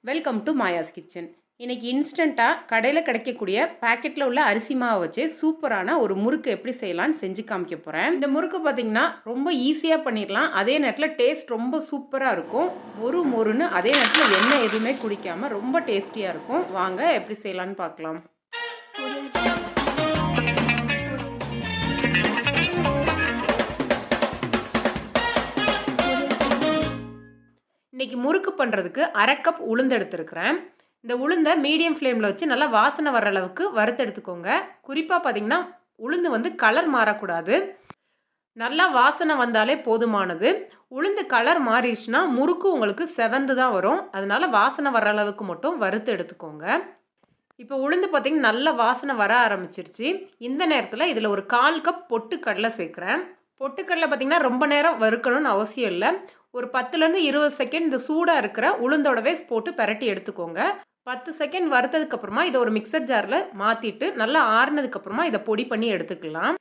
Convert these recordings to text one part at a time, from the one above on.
Welcome to Maya's kitchen. இன்னைக்கு இன்ஸ்டண்ட்டாக கடையில் கிடைக்கக்கூடிய பேக்கெட்டில் உள்ள அரிசி மாவை வச்சு சூப்பரான ஒரு முறுக்கு எப்படி செய்யலாம்னு செஞ்சு காமிக்க போகிறேன். இந்த முறுக்கு பார்த்திங்கன்னா ரொம்ப ஈஸியாக பண்ணிடலாம். அதே நேரத்தில் டேஸ்ட் ரொம்ப சூப்பராக இருக்கும். மொறுன்னு அதே நேரத்தில் எண்ணெய் எதுவுமே குடிக்காமல் ரொம்ப டேஸ்டியாக இருக்கும். வாங்க எப்படி செய்யலான்னு பார்க்கலாம். இன்றைக்கி முறுக்கு பண்ணுறதுக்கு 1/2 கப் உளுந்து எடுத்துருக்கிறேன். இந்த உளுந்தை மீடியம் ஃப்ளேமில் வச்சு நல்லா வாசனை வர்ற அளவுக்கு வறுத்து எடுத்துக்கோங்க. குறிப்பாக பார்த்திங்கன்னா உளுந்து வந்து கலர் மாறக்கூடாது. நல்லா வாசனை வந்தாலே போதுமானது. உளுந்து கலர் மாறிடுச்சுன்னா முறுக்கு உங்களுக்கு செவந்து தான் வரும். அதனால் வாசனை வர்ற அளவுக்கு மட்டும் வறுத்து எடுத்துக்கோங்க. இப்போ உளுந்து பார்த்திங்கன்னா நல்லா வாசனை வர ஆரம்பிச்சிருச்சு. இந்த நேரத்தில் இதில் ஒரு 1/4 கப் பொட்டுக்கடலை சேர்க்குறேன். பொட்டுக்கடலை பார்த்திங்கன்னா ரொம்ப நேரம் வறுக்கணும்னு அவசியம் இல்லை. ஒரு 10லேருந்து 20 செகண்ட் இந்த சூடாக இருக்கிற உளுந்தோடவே போட்டு பரட்டி எடுத்துக்கோங்க. 10 செகண்ட் வறுத்ததுக்கப்புறமா இதை ஒரு மிக்சர் ஜாரில் மாற்றிட்டு நல்லா ஆறுனதுக்கப்புறமா இதை பொடி பண்ணி எடுத்துக்கலாம்.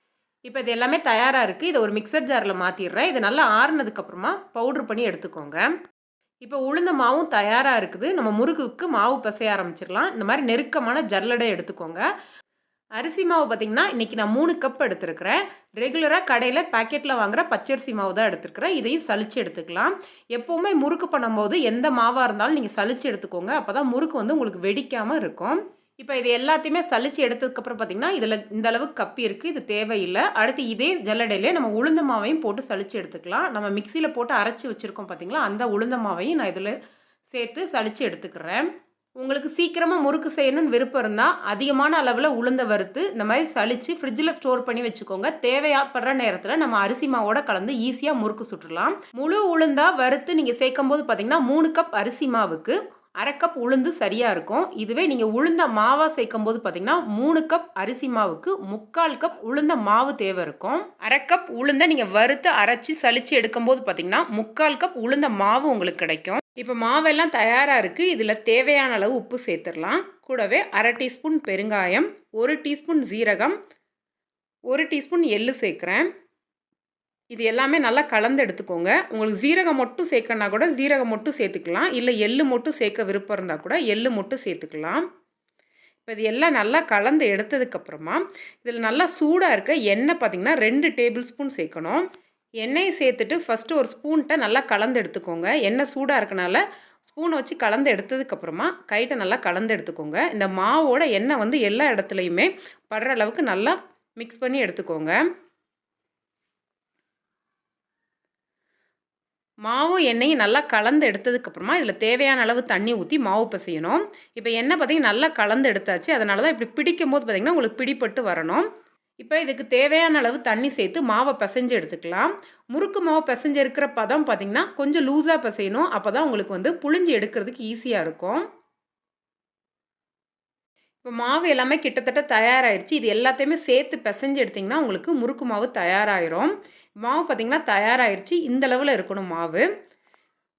இப்போ இது எல்லாமே தயாராக இருக்குது. இதை ஒரு மிக்சர் ஜாரில் மாற்றிடுறேன். இது நல்லா ஆறுனதுக்கப்புறமா பவுட்ரு பண்ணி எடுத்துக்கோங்க. இப்போ உளுந்த மாவும் தயாராக இருக்குது. நம்ம முறுக்குக்கு மாவு பிசைய ஆரம்பிச்சிடலாம். இந்த மாதிரி நெருக்கமான ஜல்லடை எடுத்துக்கோங்க. அரிசி மாவு பார்த்திங்கன்னா இன்றைக்கி நான் 3 கப் எடுத்துருக்கிறேன். ரெகுலராக கடையில் பேக்கெட்டில் வாங்குகிற பச்சரிசி மாவு தான் எடுத்துருக்கிறேன். இதையும் சலிச்சு எடுத்துக்கலாம். எப்போவுமே முறுக்கு பண்ணும்போது எந்த மாவாக இருந்தாலும் நீங்கள் சலிச்சு எடுத்துக்கோங்க. அப்போ தான் முறுக்கு வந்து உங்களுக்கு வெடிக்காமல் இருக்கும். இப்போ இது எல்லாத்தையுமே சலிச்சு எடுத்ததுக்கப்புறம் பார்த்திங்கன்னா இதில் இந்த அளவுக்கு கப்பி இருக்குது. இது தேவையில்லை. அடுத்து இதே ஜல்லடையிலே நம்ம உளுந்த மாவையும் போட்டு சலிச்சு எடுத்துக்கலாம். நம்ம மிக்சியில் போட்டு அரைச்சி வச்சுருக்கோம் பார்த்திங்களா, அந்த உளுந்த மாவையும் நான் இதில் சேர்த்து சலிச்சு எடுத்துக்கிறேன். உங்களுக்கு சீக்கிரமாக முறுக்கு செய்யணும்னு விருப்பம் இருந்தால் அதிகமான அளவில் உளுந்த வறுத்து இந்த மாதிரி சலித்து ஃப்ரிட்ஜில் ஸ்டோர் பண்ணி வச்சுக்கோங்க. தேவைப்படுற நேரத்தில் நம்ம அரிசி மாவோட கலந்து ஈஸியாக முறுக்கு சுட்டுடலாம். முழு உளுந்தாக வறுத்து நீங்கள் சேர்க்கும் போது பார்த்திங்கன்னா 3 கப் அரிசி மாவுக்கு 1/2 கப் உளுந்து சரியாக இருக்கும். இதுவே நீங்கள் உளுந்த மாவாக சேர்க்கும் போது பார்த்திங்கன்னா 3 கப் அரிசி மாவுக்கு 3/4 கப் உளுந்த மாவு தேவை இருக்கும். 1/2 கப் உளுந்தை நீங்கள் வறுத்து அரைச்சி சலித்து எடுக்கும்போது பார்த்திங்கன்னா 3/4 கப் உளுந்த மாவு உங்களுக்கு கிடைக்கும். இப்போ மாவெல்லாம் தயாராக இருக்குது. இதில் தேவையான அளவு உப்பு சேர்த்துடலாம். கூடவே 1/2 டீஸ்பூன் பெருங்காயம், 1 டீஸ்பூன் ஜீரகம், 1 டீஸ்பூன் எள்ளு சேர்க்குறேன். இது எல்லாமே நல்லா கலந்து எடுத்துக்கோங்க. உங்களுக்கு ஜீரகம் மட்டும் சேர்க்கணுன்னா கூட ஜீரகம் மட்டும் சேர்த்துக்கலாம். இல்லை எள்ளு மட்டும் சேர்க்க விருப்பம் இருந்தால் கூட எள்ளு மட்டும் சேர்த்துக்கலாம். இப்போ இது எல்லாம் நல்லா கலந்து எடுத்ததுக்கப்புறமா இதில் நல்லா சூடாக இருக்க எண்ணெய் பார்த்திங்கன்னா 2 டேபிள் ஸ்பூன் சேர்க்கணும். எண்ணெயை சேர்த்துட்டு ஃபஸ்ட்டு ஒரு ஸ்பூன்கிட்ட நல்லா கலந்து எடுத்துக்கோங்க. எண்ணெய் சூடாக இருக்கனால ஸ்பூனை வச்சு கலந்து எடுத்ததுக்கப்புறமா கைட்ட நல்லா கலந்து எடுத்துக்கோங்க. இந்த மாவோட எண்ணெய் வந்து எல்லா இடத்துலையுமே படுற அளவுக்கு நல்லா மிக்ஸ் பண்ணி எடுத்துக்கோங்க. மாவும் எண்ணெயும் நல்லா கலந்து எடுத்ததுக்கப்புறமா இதில் தேவையான அளவு தண்ணி ஊற்றி மாவு பிசையணும். இப்போ எண்ணெய் பார்த்திங்கன்னா நல்லா கலந்து எடுத்தாச்சு. அதனால தான் இப்படி பிடிக்கும் போது பார்த்திங்கன்னா உங்களுக்கு பிடிப்பட்டு வரணும். இப்போ இதுக்கு தேவையான அளவு தண்ணி சேர்த்து மாவை பிசைஞ்சு எடுத்துக்கலாம். முறுக்கு மாவு பிசைஞ்சு இருக்கிற பதம் பார்த்திங்கன்னா கொஞ்சம் லூஸாக பிசையணும். அப்போ தான் உங்களுக்கு வந்து புழிஞ்சு எடுக்கிறதுக்கு ஈஸியாக இருக்கும். இப்போ மாவு எல்லாமே கிட்டத்தட்ட தயாராகிடுச்சு. இது எல்லாத்தையுமே சேர்த்து பிசைஞ்சு எடுத்திங்கன்னா உங்களுக்கு முறுக்கு மாவு தயாராகிடும். மாவு பார்த்திங்கன்னா தயாராகிடுச்சு. இந்த அளவில் இருக்கணும் மாவு.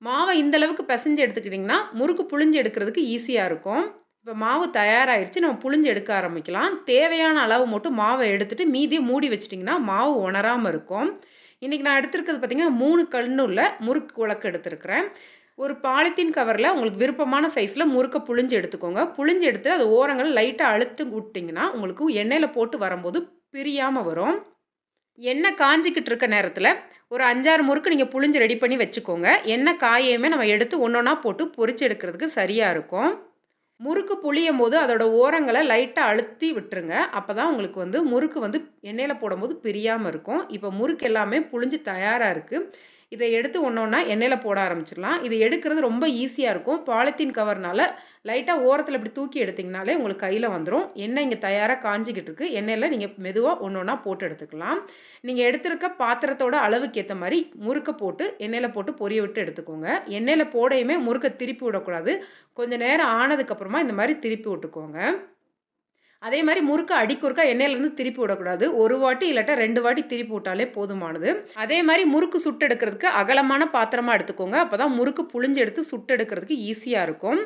மாவை இந்த அளவுக்கு பிசைஞ்சு எடுத்துக்கிட்டிங்கன்னா முறுக்கு புழிஞ்சு எடுக்கிறதுக்கு ஈஸியாக இருக்கும். இப்போ மாவு தயாராகிடுச்சு. நம்ம புழிஞ்சு எடுக்க ஆரம்பிக்கலாம். தேவையான அளவு மட்டும் மாவை எடுத்துகிட்டு மீதியை மூடி வச்சிட்டிங்கன்னா மாவு உணராமல் இருக்கும். இன்றைக்கி நான் எடுத்துருக்கிறது பார்த்திங்கன்னா 3 கல்லுள்ள முறுக்கு உலக்கு எடுத்துருக்கிறேன். ஒரு பாலித்தீன் கவரில் உங்களுக்கு விருப்பமான சைஸில் முறுக்கை புழிஞ்சு எடுத்துக்கோங்க. புழிஞ்சு எடுத்து அது ஓரங்கள் லைட்டாக அழுத்து விட்டிங்கன்னா உங்களுக்கு எண்ணெயில் போட்டு வரும்போது பிரியாமல் வரும். எண்ணெய் காஞ்சிக்கிட்டு இருக்க நேரத்தில் ஒரு 5-6 முறுக்கு நீங்கள் புழிஞ்சு ரெடி பண்ணி வச்சுக்கோங்க. எண்ணெய் காயையுமே நம்ம எடுத்து ஒன்றொன்னா போட்டு பொரிச்சு எடுக்கிறதுக்கு சரியாக இருக்கும். முறுக்கு புளியும் போது அதோட ஓரங்களை லைட்டாக அழுத்தி விட்டுருங்க. அப்போ தான் உங்களுக்கு வந்து முறுக்கு வந்து எண்ணெயில் போடும்போது பிரியாமல் இருக்கும். இப்போ முறுக்கு எல்லாமே புழிஞ்சு தயாராக இருக்குது. இதை எடுத்து ஒன்றா எண்ணெயில் போட ஆரம்பிச்சிடலாம். இது எடுக்கிறது ரொம்ப ஈஸியாக இருக்கும். பாலித்தீன் கவர்னால லைட்டாக ஓரத்தில் இப்படி தூக்கி எடுத்திங்கனாலே உங்களுக்கு கையில் வந்துடும். எண்ணெய் இங்கே தயாராக காஞ்சிக்கிட்டு இருக்குது. எண்ணெயில் நீங்கள் மெதுவாக ஒன்றா போட்டு எடுத்துக்கலாம். நீங்கள் எடுத்துருக்க பாத்திரத்தோட அளவுக்கு ஏற்ற மாதிரி முறுக்கை போட்டு எண்ணெயில் போட்டு பொரிய விட்டு எடுத்துக்கோங்க. எண்ணெயில் போடையுமே முறுக்கை திருப்பி விடக்கூடாது. கொஞ்சம் நேரம் ஆனதுக்கப்புறமா இந்த மாதிரி திருப்பி விட்டுக்கோங்க. அதே மாதிரி முறுக்கு அடிக்குறுக்கா எண்ணெயிலேருந்து திருப்பி விடக்கூடாது. ஒரு வாட்டி இல்லாட்டா 2 வாட்டி திருப்பி விட்டாலே போதுமானது. அதே மாதிரி முறுக்கு சுட்டு எடுக்கிறதுக்கு அகலமான பாத்திரமாக எடுத்துக்கோங்க. அப்போ தான் முறுக்கு புழிஞ்சு எடுத்து சுட்டு எடுக்கிறதுக்கு ஈஸியாக இருக்கும்.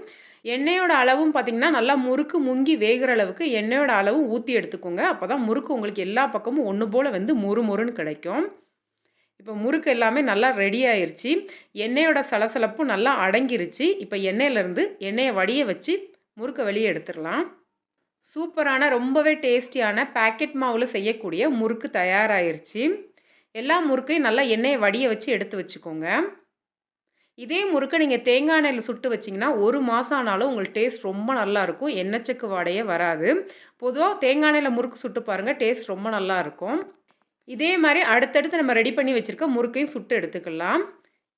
எண்ணெயோட அளவும் பார்த்திங்கன்னா நல்லா முறுக்கு முங்கி வேகிற அளவுக்கு எண்ணெயோட அளவும் ஊற்றி எடுத்துக்கோங்க. அப்போ தான் முறுக்கு உங்களுக்கு எல்லா பக்கமும் ஒன்று போல் வந்து மொறுன்னு கிடைக்கும். இப்போ முறுக்கு எல்லாமே நல்லா ரெடி ஆயிருச்சு. எண்ணெயோட சலசலப்பும் நல்லா அடங்கிருச்சு. இப்போ எண்ணெயிலேருந்து எண்ணெயை வடிய வச்சு முறுக்க வெளியே எடுத்துடலாம். சூப்பரான ரொம்பவே டேஸ்டியான பாக்கெட் மாவில் செய்யக்கூடிய முறுக்கு தயாராகிருச்சு. எல்லா முறுக்கையும் நல்லா எண்ணெயை வடிய வச்சு எடுத்து வச்சுக்கோங்க. இதே முறுக்கை நீங்கள் தேங்காய் எண்ணெயில் சுட்டு வச்சிங்கன்னா 1 மாதம் ஆனாலும் உங்களுக்கு டேஸ்ட் ரொம்ப நல்லாயிருக்கும். எண்ணெய் சக்கு வாடையே வராது. பொதுவாக தேங்காய் எண்ணெயில் முறுக்கு சுட்டு பாருங்கள், டேஸ்ட் ரொம்ப நல்லாயிருக்கும். இதே மாதிரி அடுத்தடுத்து நம்ம ரெடி பண்ணி வச்சுருக்க முறுக்கையும் சுட்டு எடுத்துக்கலாம்.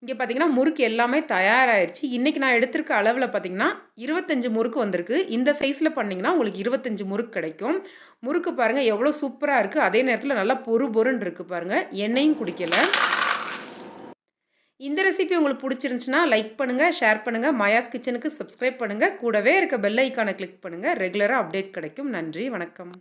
இங்கே பார்த்தீங்கன்னா முறுக்கு எல்லாமே தயாராகிருச்சு. இன்றைக்கி நான் எடுத்திருக்க அளவில் பார்த்தீங்கன்னா 25 முறுக்கு வந்திருக்கு. இந்த சைஸில் பண்ணிங்கன்னா உங்களுக்கு 25 முறுக்கு கிடைக்கும். முறுக்கு பாருங்கள் எவ்வளோ சூப்பராக இருக்குது. அதே நேரத்தில் நல்லா பொறு பொருன்னு இருக்குது பாருங்கள். எண்ணெயும் குடிக்கலை. இந்த ரெசிபி உங்களுக்கு பிடிச்சிருந்துச்சுன்னா லைக் பண்ணுங்கள், ஷேர் பண்ணுங்கள், மாயாஸ் கிச்சனுக்கு சப்ஸ்கிரைப் பண்ணுங்கள். கூடவே இருக்க பெல் ஐக்கானை கிளிக் பண்ணுங்கள். ரெகுலராக அப்டேட் கிடைக்கும். நன்றி, வணக்கம்.